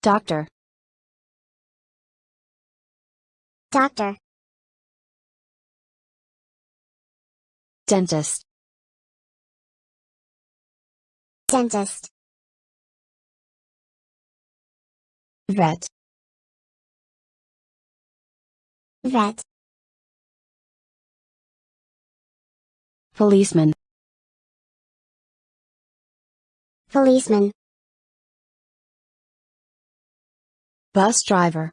Doctor. Doctor. Dentist. Dentist. Vet. Vet. Policeman. Policeman. Bus driver.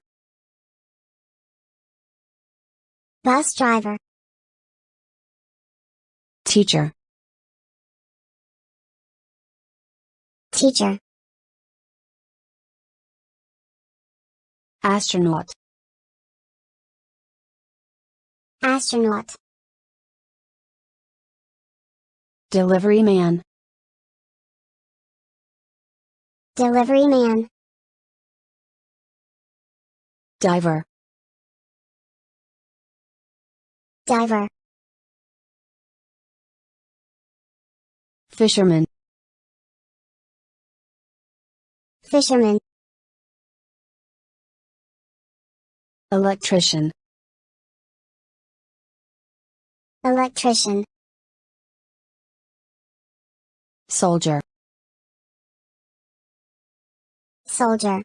Bus driver. Teacher. Teacher. Astronaut. Astronaut. Delivery man. Delivery man. Diver. Diver. Fisherman. Fisherman. Electrician. Electrician. Soldier. Soldier.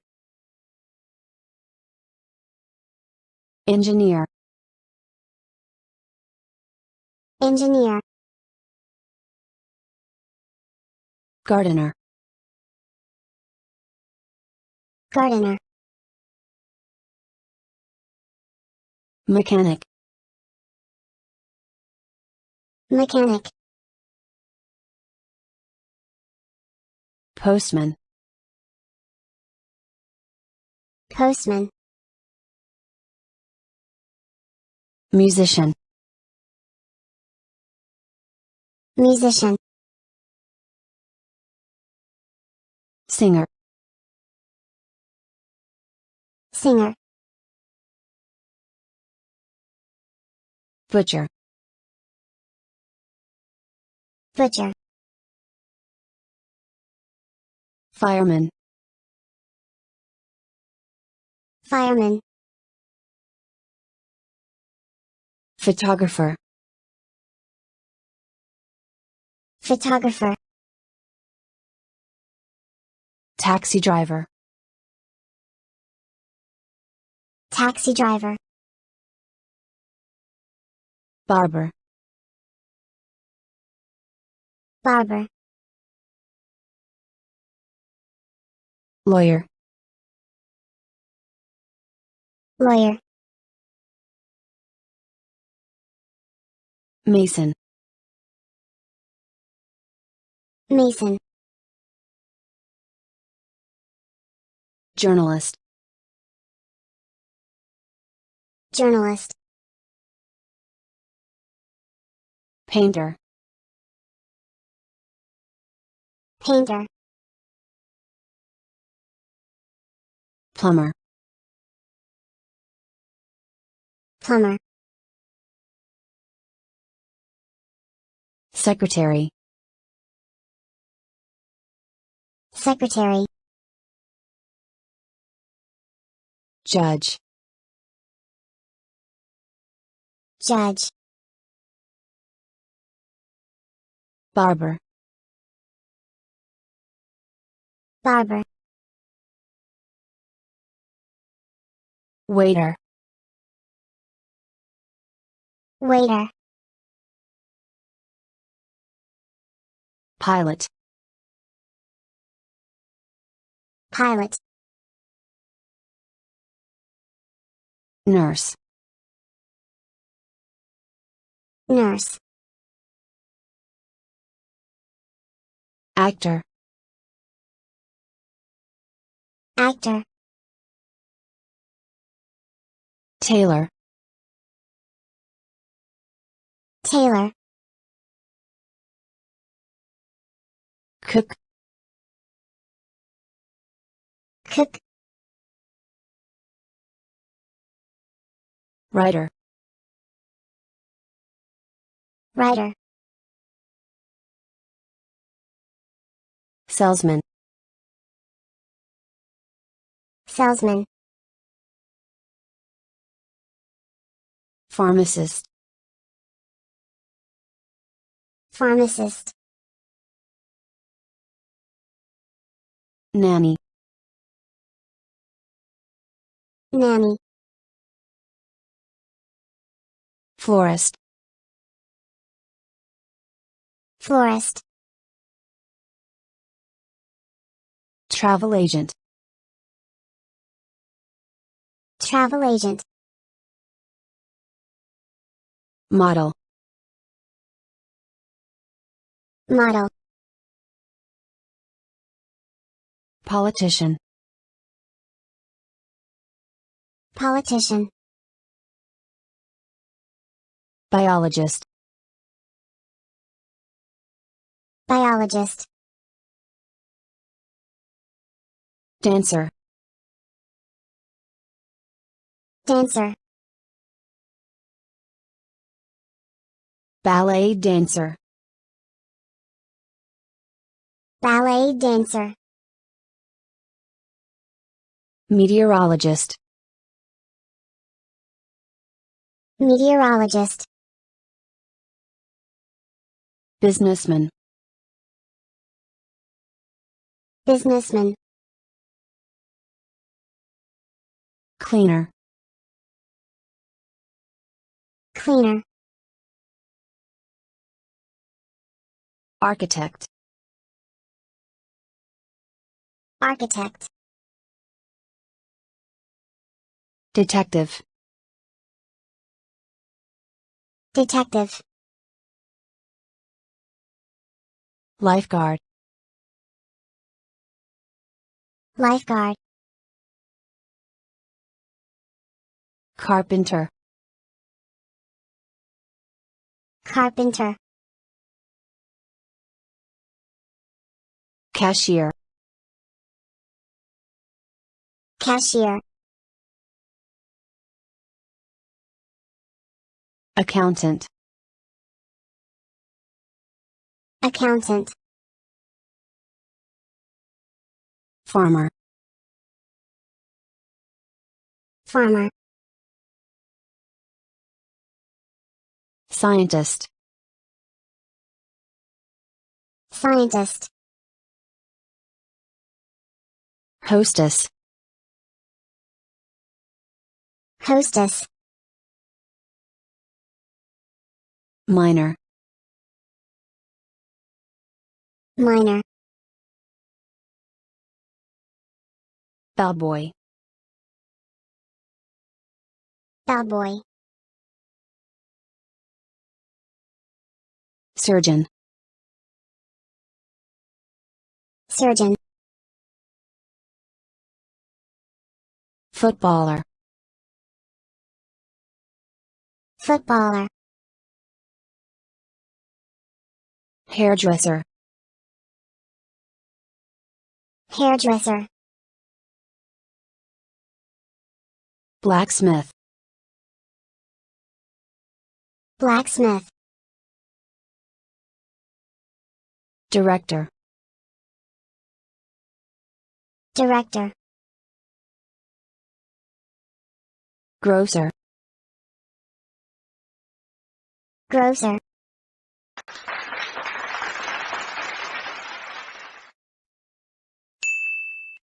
Engineer. Engineer. Gardener. Gardener. Mechanic. Mechanic. Postman. Postman. Musician. Musician. Singer. Singer. Butcher. Butcher. Fireman. Fireman. Photographer. Photographer. Taxi driver. Taxi driver. Barber. Barber. Lawyer. Lawyer. Mason. Mason. Journalist. Journalist. Painter. Painter. Plumber. Plumber. Secretary. Secretary. Judge. Judge. Barber. Barber. Waiter. Waiter. Pilot. Pilot. Nurse. Nurse. Actor. Actor. Tailor. Tailor. Cook. cook, writer, writer, salesman, salesman, pharmacist, pharmacist, nanny, nanny, florist, florist, travel agent, travel agent, model, model, politician, politician, biologist, biologist, dancer, dancer, ballet dancer, ballet dancer, meteorologist, meteorologist, businessman, businessman, cleaner, cleaner, architect, architect, detective, detective, lifeguard, lifeguard, carpenter, carpenter, cashier, cashier, accountant, accountant, farmer, farmer, scientist, scientist, hostess, hostess, miner, miner, bellboy, bellboy, surgeon, surgeon, footballer, footballer, hairdresser, hairdresser, blacksmith, blacksmith, director, director, grocer, grocer,